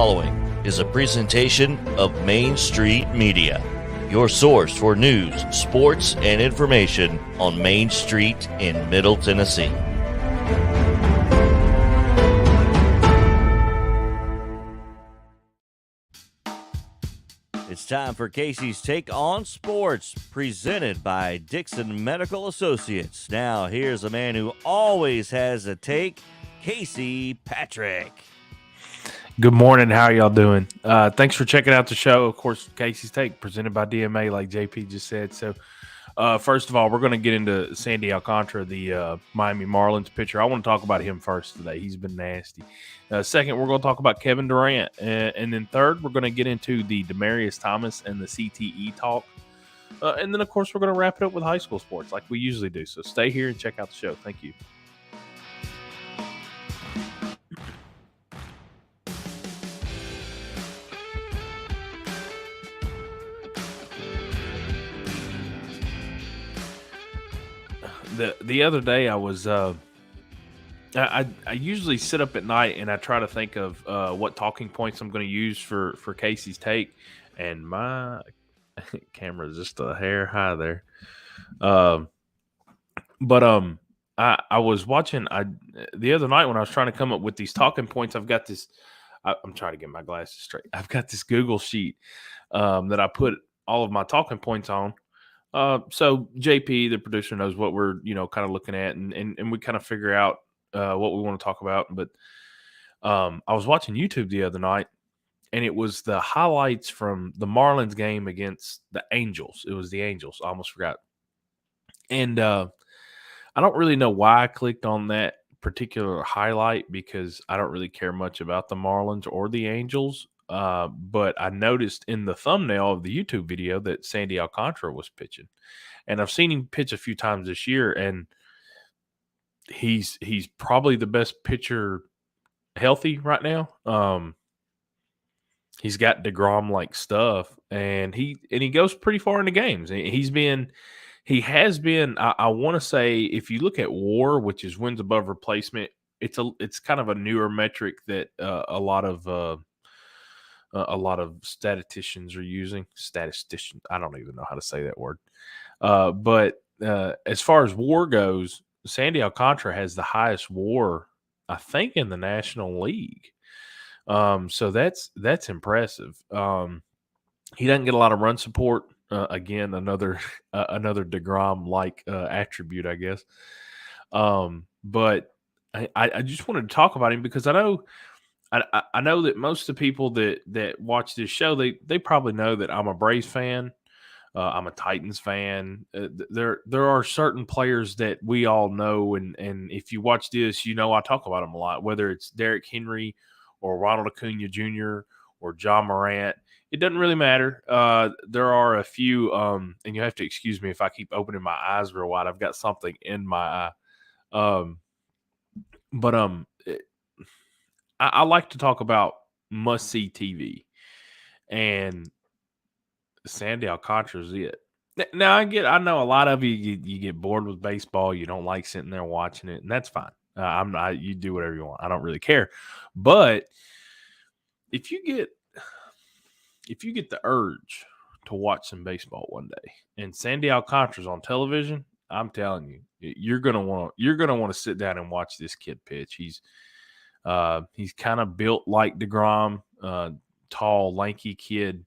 following is a presentation of Main Street Media, your source for news, sports, and information on Main Street in Middle Tennessee. It's time for Casey's Take on Sports, presented by Dixon Medical Associates. Now, here's a man who always has a take, Casey Patrick. Good morning. How are y'all doing? Thanks for checking out the show. Of course, Casey's Take, presented by DMA, like JP just said. So, first of all, we're going to get into Sandy Alcantara, the Miami Marlins pitcher. I want to talk about him first today. He's been nasty. Second, we're going to talk about Kevin Durant. And then third, we're going to get into the Demaryius Thomas and the CTE talk. And then, of course, we're going to wrap it up with high school sports like we usually do. So stay here and check out the show. Thank you. The other day I was I usually sit up at night and I try to think of what talking points I'm going to use for Casey's Take, and my camera is just a hair high there. I was watching the other night when I was trying to come up with these talking points. I've got this. I'm trying to get my glasses straight. I've got this Google sheet that I put all of my talking points on. So JP, the producer, knows what we're, kind of looking at, and we kind of figure out what we want to talk about. But I was watching YouTube the other night, and it was the highlights from the Marlins game against the Angels. It was the Angels. I almost forgot. And I don't really know why I clicked on that particular highlight, because I don't really care much about the Marlins or the Angels. But I noticed in the thumbnail of the YouTube video that Sandy Alcantara was pitching, and I've seen him pitch a few times this year, and he's probably the best pitcher healthy right now. He's got DeGrom-like stuff, and he goes pretty far into games. He has been. I want to say, if you look at WAR, which is wins above replacement, it's kind of a newer metric that a lot of statisticians are using. Statisticians, I don't even know how to say that word. But as far as WAR goes, Sandy Alcantara has the highest WAR, I think, in the National League. So that's impressive. He doesn't get a lot of run support. Again, another DeGrom-like attribute, I guess. But I just wanted to talk about him because I know that most of the people that watch this show, they probably know that I'm a Braves fan. I'm a Titans fan. There are certain players that we all know, and if you watch this, I talk about them a lot, whether it's Derrick Henry or Ronald Acuna Jr. or John Morant. It doesn't really matter. There are a few, and you have to excuse me if I keep opening my eyes real wide. I've got something in my eye. I like to talk about must-see TV, and Sandy Alcantara is it. Now, I know a lot of you get bored with baseball. You don't like sitting there watching it, and that's fine. You do whatever you want. I don't really care. But if you get the urge to watch some baseball one day, and Sandy Alcantara's on television, I'm telling you, you're gonna want to sit down and watch this kid pitch. He's kind of built like DeGrom, tall, lanky kid.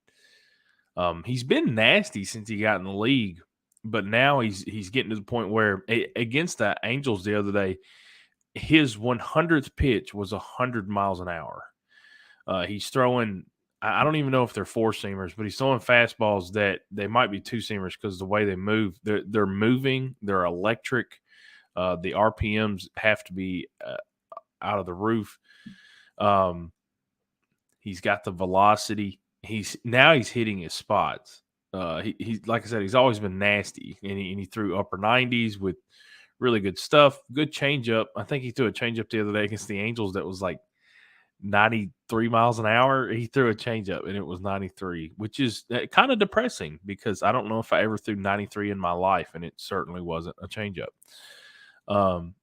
He's been nasty since he got in the league, but now he's getting to the point where against the Angels the other day, his 100th pitch was 100 miles an hour. He's throwing, I don't even know if they're four-seamers, but he's throwing fastballs that they might be two-seamers because the way they move, they're moving, they're electric. The RPMs have to be out of the roof. He's got the velocity. He's hitting his spots. He's like I said, he's always been nasty, and he threw upper 90s with really good stuff. Good changeup. I think he threw a changeup the other day against the Angels that was like 93 miles an hour. He threw a changeup and it was 93, which is kind of depressing because I don't know if I ever threw 93 in my life, and it certainly wasn't a changeup.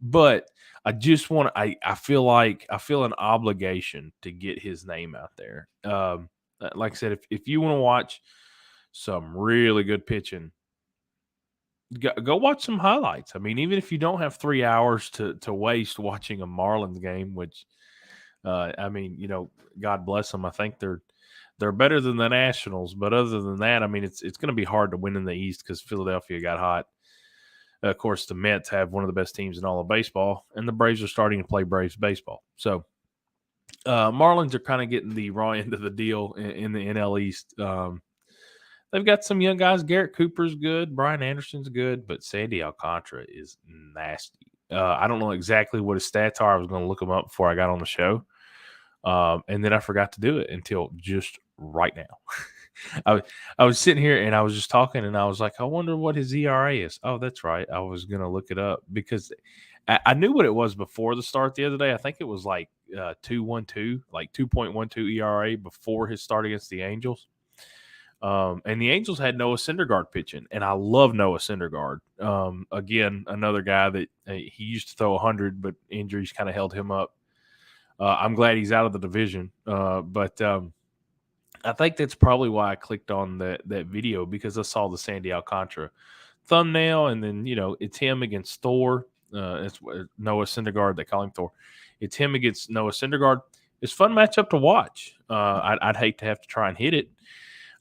But I just want I feel an obligation to get his name out there. Like I said, if you want to watch some really good pitching, go watch some highlights. I mean, even if you don't have 3 hours to waste watching a Marlins game, which I mean, God bless them. I think they're better than the Nationals, but other than that, I mean, it's going to be hard to win in the East because Philadelphia got hot. Of course, the Mets have one of the best teams in all of baseball, and the Braves are starting to play Braves baseball. So, Marlins are kind of getting the raw end of the deal in the NL East. They've got some young guys. Garrett Cooper's good. Brian Anderson's good, but Sandy Alcantara is nasty. I don't know exactly what his stats are. I was going to look them up before I got on the show. And then I forgot to do it until just right now. I was sitting here and I was just talking and I was like, I wonder what his ERA is. Oh, that's right. I was going to look it up because I knew what it was before the start the other day. I think it was like 2.12, like 2.12 ERA before his start against the Angels. And the Angels had Noah Syndergaard pitching, and I love Noah Syndergaard. Again, another guy that he used to throw 100, but injuries kind of held him up. I'm glad he's out of the division, but I think that's probably why I clicked on that video because I saw the Sandy Alcantara thumbnail, and then it's him against Thor. It's Noah Syndergaard. They call him Thor. It's him against Noah Syndergaard. It's a fun matchup to watch. I'd hate to have to try and hit it.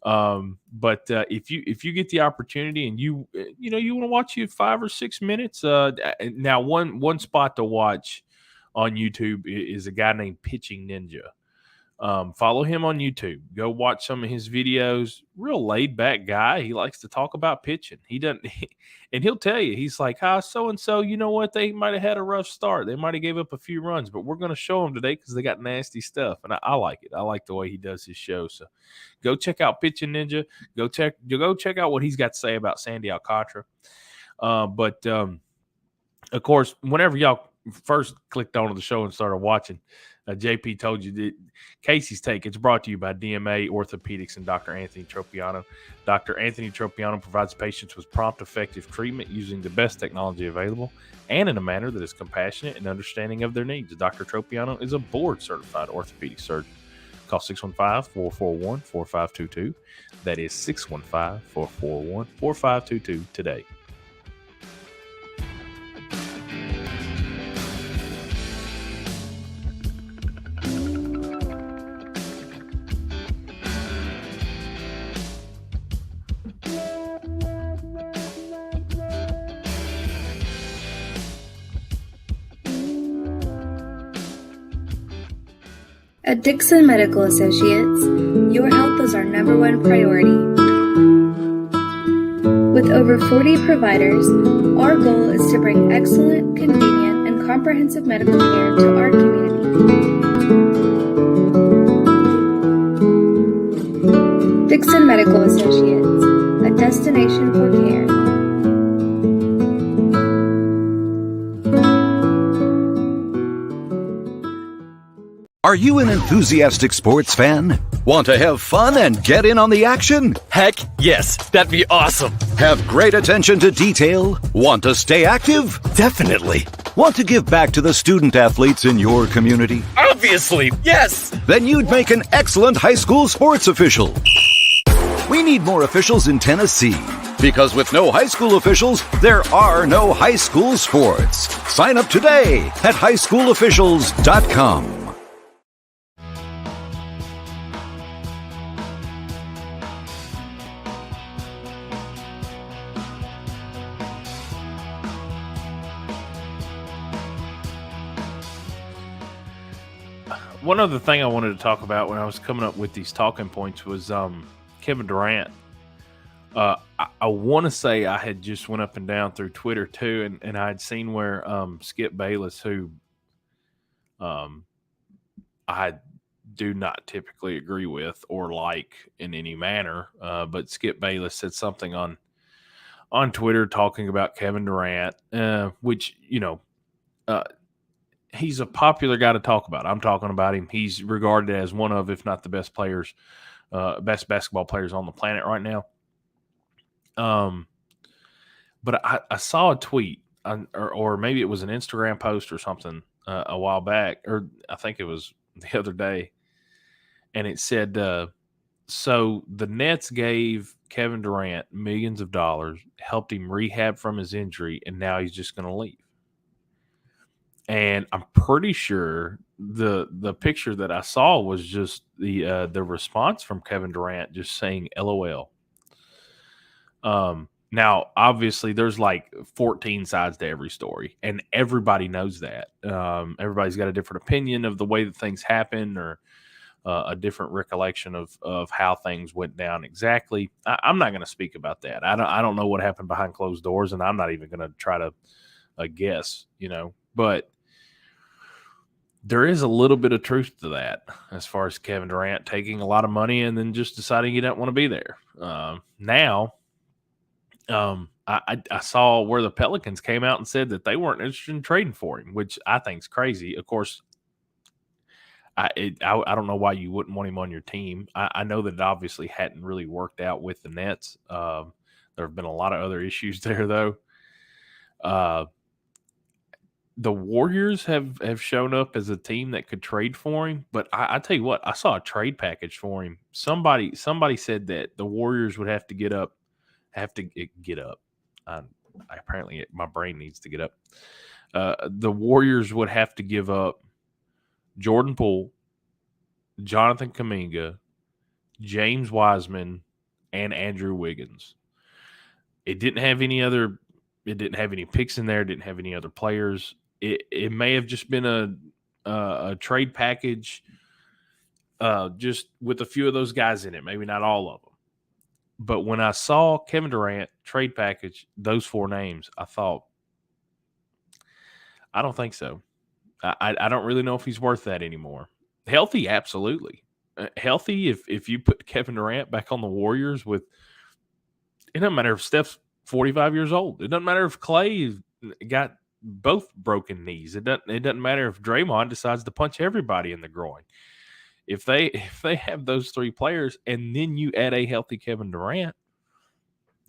But if you get the opportunity and you want to watch you 5 or 6 minutes, now one spot to watch on YouTube is a guy named Pitching Ninja. Follow him on YouTube. Go watch some of his videos. Real laid back guy. He likes to talk about pitching. He doesn't, and he'll tell you, he's like, so and so, you know what? They might have had a rough start. They might have gave up a few runs, but we're going to show them today because they got nasty stuff. And I like it. I like the way he does his show. So go check out Pitching Ninja. Go check out what he's got to say about Sandy Alcantara. But of course, whenever y'all first clicked onto the show and started watching, JP told you that Casey's Take. It's brought to you by DMA Orthopedics and Dr. Anthony Tropiano. Dr. Anthony Tropiano provides patients with prompt, effective treatment using the best technology available and in a manner that is compassionate and understanding of their needs. Dr. Tropiano is a board-certified orthopedic surgeon. Call 615-441-4522. That is 615-441-4522 today. At Dixon Medical Associates, your health is our number one priority. With over 40 providers, our goal is to bring excellent, convenient, and comprehensive medical care to our community. Dixon Medical Associates, a destination for care. Are you an enthusiastic sports fan? Want to have fun and get in on the action? Heck, yes. That'd be awesome. Have great attention to detail? Want to stay active? Definitely. Want to give back to the student athletes in your community? Obviously, yes. Then you'd make an excellent high school sports official. We need more officials in Tennessee. Because with no high school officials, there are no high school sports. Sign up today at highschoolofficials.com. One other thing I wanted to talk about when I was coming up with these talking points was Kevin Durant. I want to say I had just went up and down through Twitter too, and I had seen where Skip Bayless, who I do not typically agree with or like in any manner, but Skip Bayless said something on Twitter talking about Kevin Durant, which, he's a popular guy to talk about. I'm talking about him. He's regarded as one of, if not the best players, best basketball players on the planet right now. But I saw a tweet. or maybe it was an Instagram post or something a while back, or I think it was the other day, and it said, so the Nets gave Kevin Durant millions of dollars, helped him rehab from his injury, and now he's just going to leave. And I'm pretty sure the picture that I saw was just the response from Kevin Durant just saying LOL. Now, obviously, there's like 14 sides to every story, and everybody knows that. Everybody's got a different opinion of the way that things happen, or a different recollection of how things went down exactly. I'm not going to speak about that. I don't know what happened behind closed doors, and I'm not even going to try to guess, But there is a little bit of truth to that as far as Kevin Durant taking a lot of money and then just deciding he doesn't want to be there. Now, I saw where the Pelicans came out and said that they weren't interested in trading for him, which I think is crazy. Of course, I don't know why you wouldn't want him on your team. I know that it obviously hadn't really worked out with the Nets. There have been a lot of other issues there, though. The Warriors have shown up as a team that could trade for him, but I tell you what, I saw a trade package for him. Somebody said that the Warriors would have to get up. Apparently, my brain needs to get up. The Warriors would have to give up Jordan Poole, Jonathan Kuminga, James Wiseman, and Andrew Wiggins. It didn't have any picks in there. It didn't have any other players. It may have just been a trade package, just with a few of those guys in it. Maybe not all of them. But when I saw Kevin Durant trade package, those 4 names, I thought, I don't think so. I don't really know if he's worth that anymore. Healthy, absolutely. Healthy, if you put Kevin Durant back on the Warriors it doesn't matter if Steph's 45 years old. It doesn't matter if Clay got both broken knees. It doesn't matter if Draymond decides to punch everybody in the groin. If they have those 3 players and then you add a healthy Kevin Durant,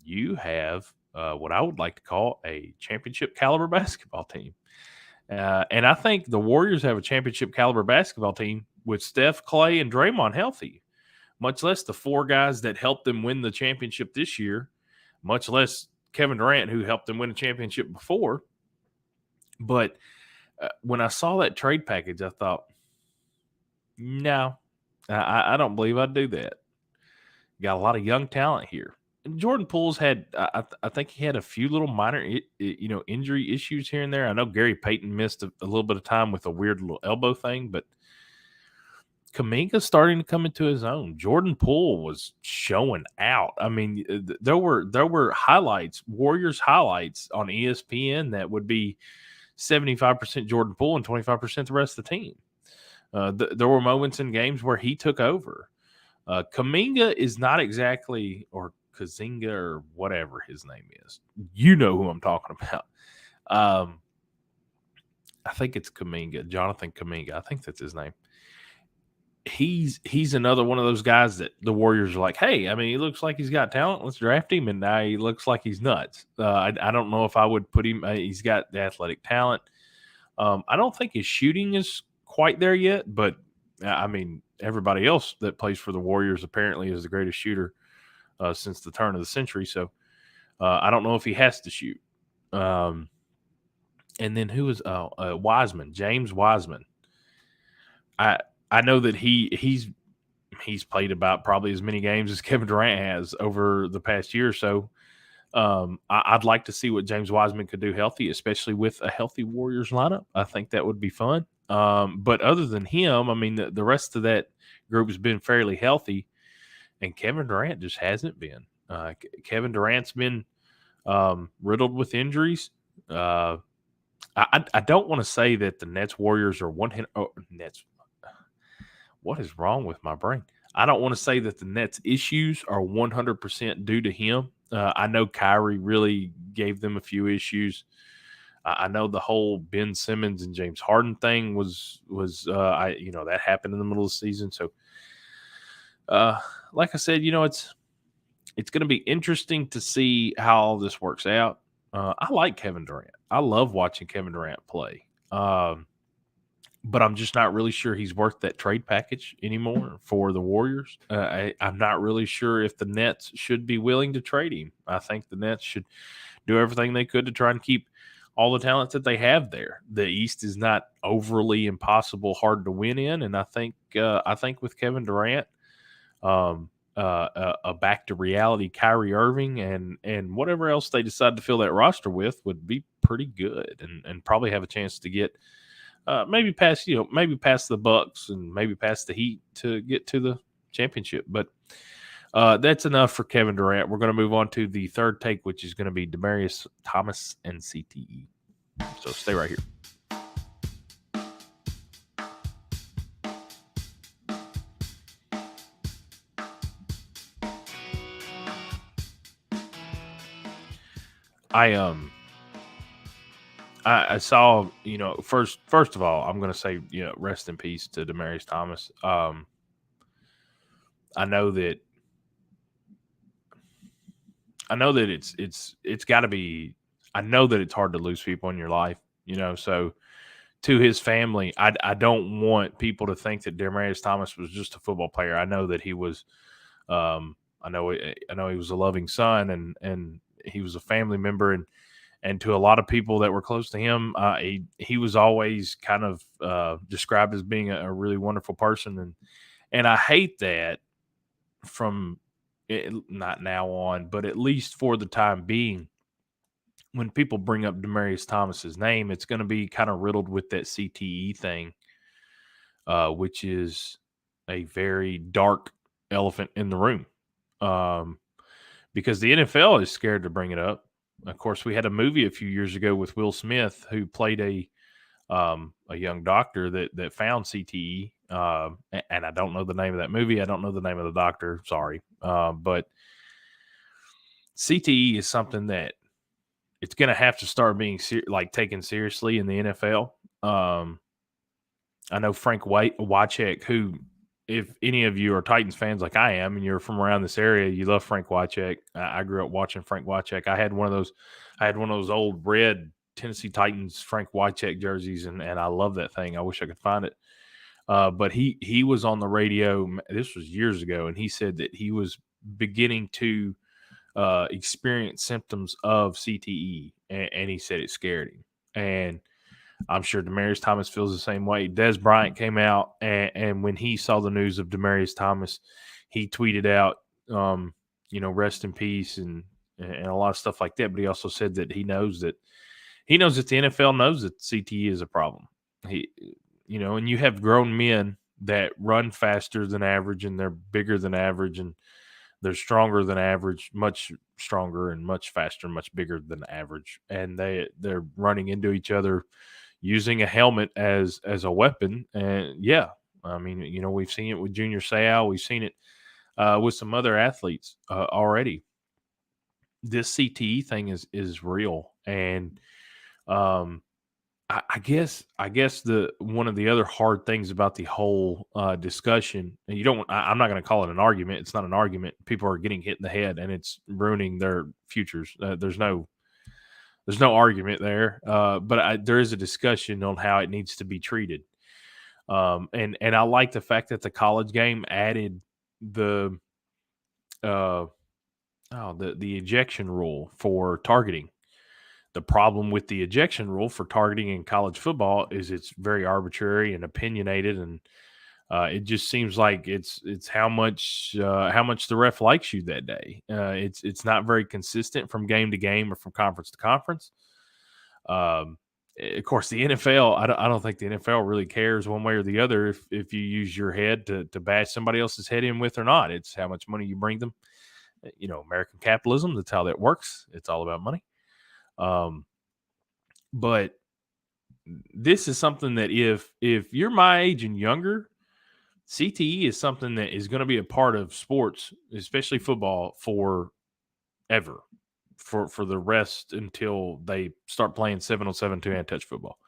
you have what I would like to call a championship caliber basketball team. And I think the Warriors have a championship caliber basketball team with Steph, Clay, and Draymond healthy, much less the 4 guys that helped them win the championship this year, much less Kevin Durant, who helped them win a championship before. But when I saw that trade package, I thought, no, I don't believe I'd do that. Got a lot of young talent here. And Jordan Poole's had, I think he had a few little minor, injury issues here and there. I know Gary Payton missed a little bit of time with a weird little elbow thing, but Kuminga's starting to come into his own. Jordan Poole was showing out. I mean, there were highlights, Warriors highlights on ESPN that would be 75% Jordan Poole and 25% the rest of the team. There were moments in games where he took over. Kuminga is not exactly, or Kazinga or whatever his name is. You know who I'm talking about. I think it's Kuminga, Jonathan Kuminga. I think that's his name. He's another one of those guys that the Warriors are like, hey, I mean, he looks like he's got talent. Let's draft him. And now he looks like he's nuts. I don't know if I would put him. He's got the athletic talent. I don't think his shooting is quite there yet, but I mean, everybody else that plays for the Warriors apparently is the greatest shooter since the turn of the century. So I don't know if he has to shoot. And then who is Wiseman, James Wiseman. I know that he's played about probably as many games as Kevin Durant has over the past year or so. I'd like to see what James Wiseman could do healthy, especially with a healthy Warriors lineup. I think that would be fun. But other than him, I mean, the rest of that group has been fairly healthy, and Kevin Durant just hasn't been. Kevin Durant's been riddled with injuries. I don't want to say that the Nets Warriors are Nets. What is wrong with my brain? I don't want to say that the Nets issues are 100% due to him. I know Kyrie really gave them a few issues. I know the whole Ben Simmons and James Harden thing was that happened in the middle of the season. So, like I said, it's going to be interesting to see how all this works out. I like Kevin Durant. I love watching Kevin Durant play. But I'm just not really sure he's worth that trade package anymore for the Warriors. I'm not really sure if the Nets should be willing to trade him. I think the Nets should do everything they could to try and keep all the talent that they have there. The East is not overly impossible, hard to win in, and I think with Kevin Durant, a back to reality Kyrie Irving and whatever else they decide to fill that roster with would be pretty good, and probably have a chance to get. Maybe past the Bucks and maybe past the Heat to get to the championship. But that's enough for Kevin Durant. We're going to move on to the third take, which is going to be Demaryius Thomas and CTE. So stay right here. I saw, first of all, I'm going to say, rest in peace to Demaryius Thomas. I know that it's got to be. I know that it's hard to lose people in your life, So to his family, I don't want people to think that Demaryius Thomas was just a football player. I know that he was. I know he was a loving son, and he was a family member, and to a lot of people that were close to him, he was always kind of described as being a really wonderful person, and I hate that from not now on, but at least for the time being, when people bring up Demaryius Thomas's name, it's going to be kind of riddled with that CTE thing, which is a very dark elephant in the room, because the NFL is scared to bring it up. Of course, we had a movie a few years ago with Will Smith, who played a young doctor that found CTE, and I don't know the name of that movie. I don't know the name of the doctor. Sorry, but CTE is something that it's going to have to start being taken seriously in the NFL. I know Frank Wycheck, who, if any of you are Titans fans like I am, and you're from around this area, you love Frank Wycheck. I grew up watching Frank Wycheck. I had one of those old red Tennessee Titans Frank Wycheck jerseys, and I love that thing. I wish I could find it. But he was on the radio. This was years ago, and he said that he was beginning to experience symptoms of CTE, and he said it scared him. And I'm sure Demaryius Thomas feels the same way. Des Bryant came out, and when he saw the news of Demaryius Thomas, he tweeted out, rest in peace and a lot of stuff like that. But he also said that he knows that the NFL knows that CTE is a problem. And you have grown men that run faster than average, and they're bigger than average, and they're stronger than average, much stronger and much faster, much bigger than average, and they're running into each other using a helmet as a weapon. And we've seen it with Junior Seau. We've seen it with some other athletes already. This CTE thing is real. And I guess the one of the other hard things about the whole discussion, and I'm not going to call it an argument. It's not an argument. People are getting hit in the head, and it's ruining their futures. There's no argument there, but there is a discussion on how it needs to be treated. And I like the fact that the college game added the ejection rule for targeting. The problem with the ejection rule for targeting in college football is it's very arbitrary and opinionated, and it just seems like it's how much the ref likes you that day. It's not very consistent from game to game or from conference to conference. Of course, the NFL, I don't think the NFL really cares one way or the other if you use your head to bash somebody else's head in with or not. It's how much money you bring them. American capitalism, that's how that works. It's all about money. But this is something that if you're my age and younger, CTE is something that is going to be a part of sports, especially football, forever, for the rest until they start playing 7-on-7 two-hand touch football.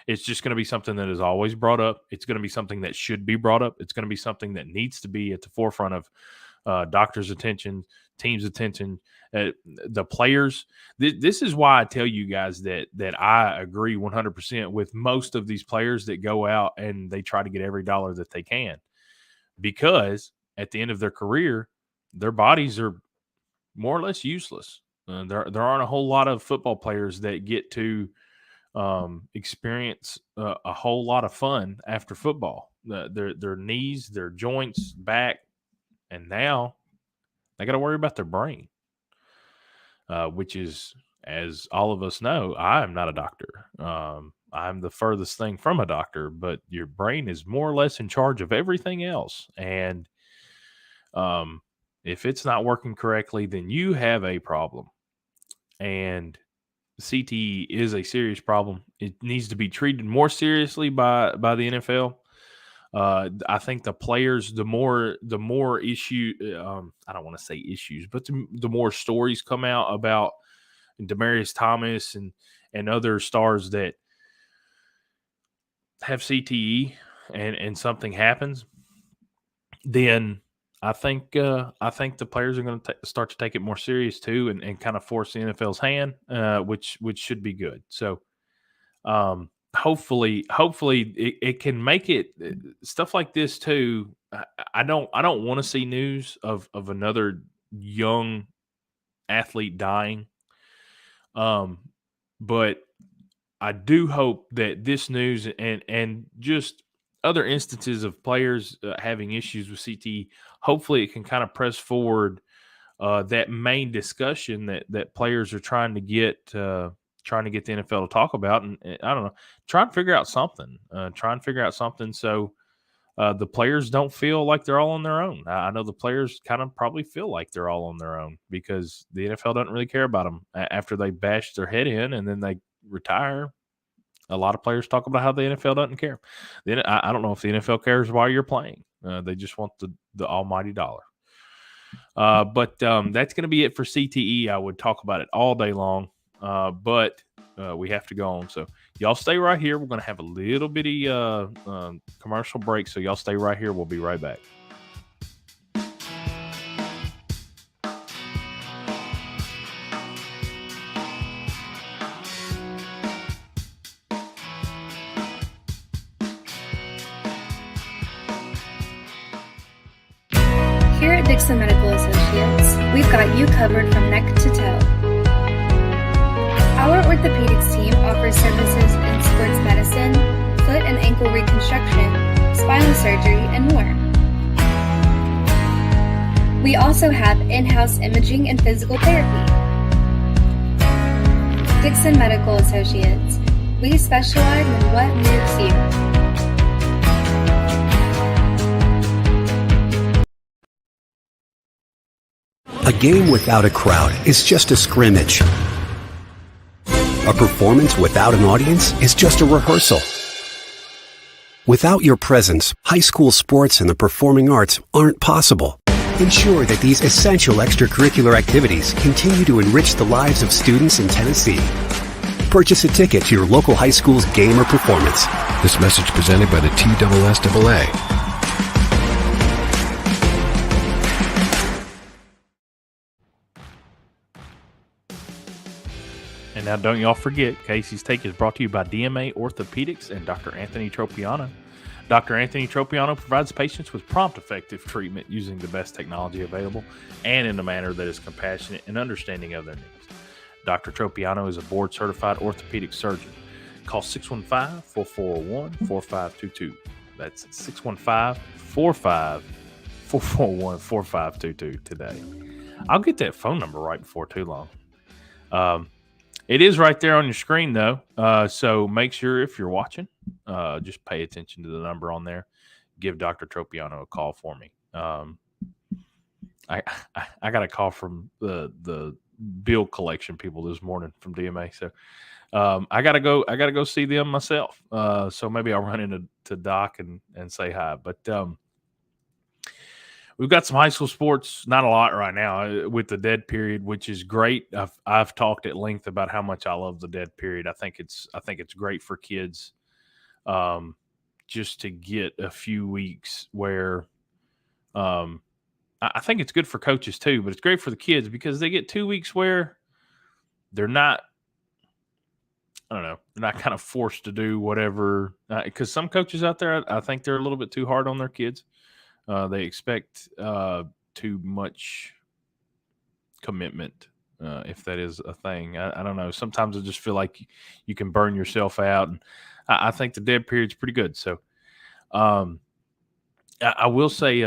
It's just going to be something that is always brought up. It's going to be something that should be brought up. It's going to be something that needs to be at the forefront of doctors' attention, team's attention. The players. This is why I tell you guys that I agree 100% with most of these players that go out and they try to get every dollar that they can, because at the end of their career, their bodies are more or less useless. There aren't a whole lot of football players that get to experience a whole lot of fun after football. Their knees, their joints, back, and now they got to worry about their brain, which is, as all of us know, I am not a doctor. I'm the furthest thing from a doctor, but your brain is more or less in charge of everything else. And if it's not working correctly, then you have a problem. And CTE is a serious problem. It needs to be treated more seriously by the NFL. I think the players, the more issue, I don't want to say issues, but the more stories come out about Demaryius Thomas and other stars that have CTE and something happens, then I think the players are going to start to take it more serious too, and kind of force the NFL's hand, which should be good. So, hopefully it can make it stuff like this too. I don't want to see news of another young athlete dying. But I do hope that this news and just other instances of players having issues with CTE, hopefully it can kind of press forward that main discussion that players are trying to get the NFL to talk about. And I don't know, try and figure out something. So the players don't feel like they're all on their own. I know the players kind of probably feel like they're all on their own because the NFL doesn't really care about them after they bash their head in and then they retire. A lot of players talk about how the NFL doesn't care. Then I don't know if the NFL cares why you're playing. They just want the almighty dollar. But that's going to be it for CTE. I would talk about it all day long, but we have to go on. So y'all stay right here. We're going to have a little bitty commercial break. So y'all stay right here. We'll be right back. Here at Dixon Medical Associates, we've got you covered from neck to toe. Our orthopedics team offers services in sports medicine, foot and ankle reconstruction, spinal surgery, and more. We also have in-house imaging and physical therapy. Dixon Medical Associates, we specialize in what moves you. A game without a crowd is just a scrimmage. A performance without an audience is just a rehearsal. Without your presence, high school sports and the performing arts aren't possible. Ensure that these essential extracurricular activities continue to enrich the lives of students in Tennessee. Purchase a ticket to your local high school's game or performance. This message presented by the TSSAA. And now don't y'all forget, Casey's Take is brought to you by DMA Orthopedics and Dr. Anthony Tropiano. Dr. Anthony Tropiano provides patients with prompt, effective treatment using the best technology available and in a manner that is compassionate and understanding of their needs. Dr. Tropiano is a board-certified orthopedic surgeon. Call 615-441-4522. That's 615-441-4522 today. I'll get that phone number right before too long. It is right there on your screen, though, so make sure if you're watching, just pay attention to the number on there. Give Dr. Tropiano a call for me. I got a call from the bill collection people this morning from DMA, so I gotta go see them myself. So maybe I'll run into Doc and say hi. But we've got some high school sports, not a lot right now with the dead period, which is great. I've talked at length about how much I love the dead period. I think it's great for kids, just to get a few weeks where, I I think it's good for coaches too, but it's great for the kids because they get 2 weeks where they're not, I don't know, they're not kind of forced to do whatever. Because some coaches out there, I think they're a little bit too hard on their kids. They expect too much commitment, if that is a thing. I don't know. Sometimes I just feel like you can burn yourself out. And I think the dead period's pretty good. So I will say,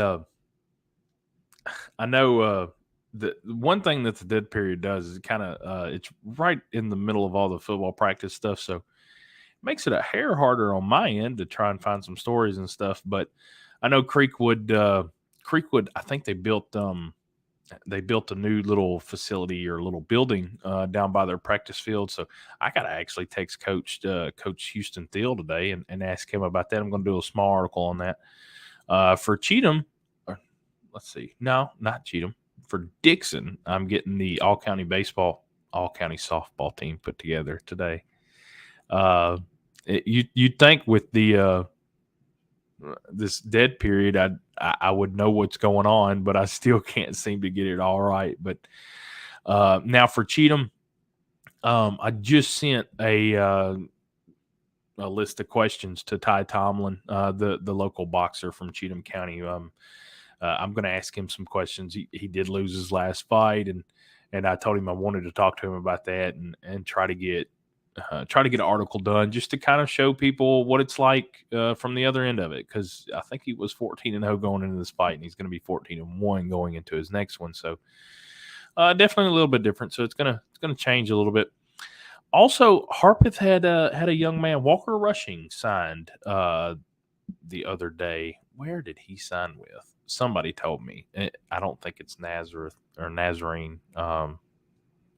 I know the one thing that the dead period does is kind of it's right in the middle of all the football practice stuff, so it makes it a hair harder on my end to try and find some stories and stuff. But I know Creekwood, I think they built a new little facility or little building down by their practice field. So I got to actually text Coach Houston Thiel today and ask him about that. I'm going to do a small article on that for Cheatham. Let's see. No, not Cheatham. For Dixon, I'm getting the all-county softball team put together today. You'd think with the this dead period, I would know what's going on, but I still can't seem to get it all right. But now for Cheatham, I just sent a list of questions to Ty Tomlin, the local boxer from Cheatham County. I'm going to ask him some questions. He did lose his last fight, and I told him I wanted to talk to him about that and try to get an article done just to kind of show people what it's like from the other end of it. Because I think he was 14-0 going into this fight, and he's going to be 14-1 going into his next one. So definitely a little bit different. So it's gonna change a little bit. Also, Harpeth had a young man, Walker Rushing, signed the other day. Where did he sign with? Somebody told me. I don't think it's Nazareth or Nazarene,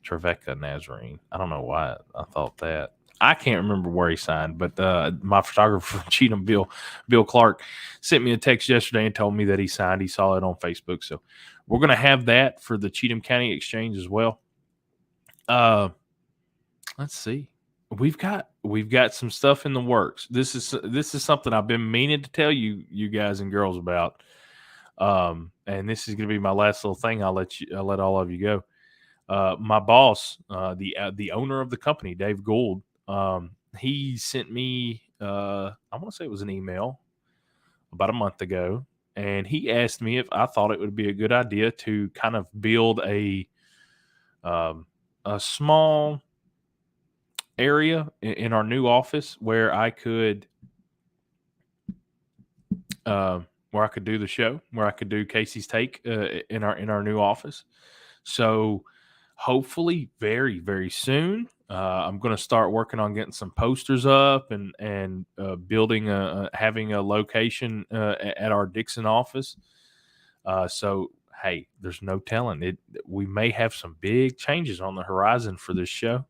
Trevecca Nazarene. I don't know why I thought that. I can't remember where he signed, but my photographer from Cheatham, Bill Clark, sent me a text yesterday and told me that he signed. He saw it on Facebook. So we're going to have that for the Cheatham County Exchange as well. Let's see. We've got some stuff in the works. This is something I've been meaning to tell you guys and girls about. And this is going to be my last little thing. I'll let all of you go. My boss, the owner of the company, Dave Gould, he sent me, I want to say it was an email about a month ago. And he asked me if I thought it would be a good idea to kind of build a small area in our new office where I could do the show, where I could do Casey's Take in our new office. So hopefully very, very soon, I'm going to start working on getting some posters up and building having a location at our Dixon office. So, hey, there's no telling it. We may have some big changes on the horizon for this show.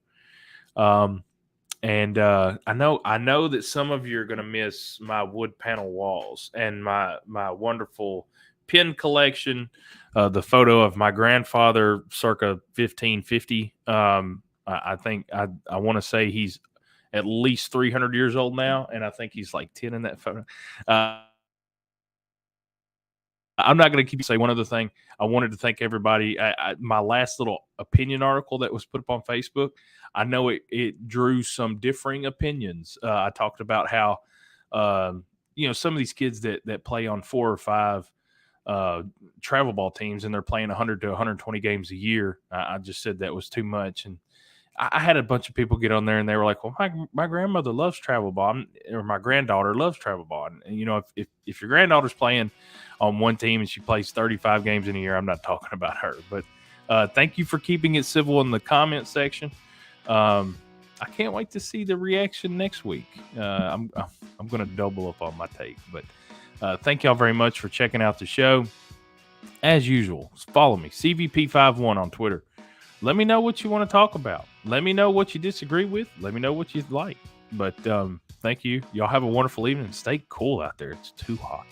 And I know that some of you are going to miss my wood panel walls and my wonderful pin collection, the photo of my grandfather circa 1550. I think I want to say he's at least 300 years old now, and I think he's like 10 in that photo. I'm not going to keep you say one other thing. I wanted to thank everybody. My last little opinion article that was put up on Facebook, I know it drew some differing opinions. I talked about how, some of these kids that play on 4 or 5 travel ball teams and they're playing 100 to 120 games a year. I just said that was too much. And I had a bunch of people get on there and they were like, well, my grandmother loves travel ball, or my granddaughter loves travel ball. And if your granddaughter's playing on one team and she plays 35 games in a year, I'm not talking about her. But thank you for keeping it civil in the comment section. I can't wait to see the reaction next week. I'm going to double up on my take. But thank y'all very much for checking out the show. As usual, follow me, CVP51 on Twitter. Let me know what you want to talk about. Let me know what you disagree with. Let me know what you like. But thank you. Y'all have a wonderful evening. Stay cool out there. It's too hot.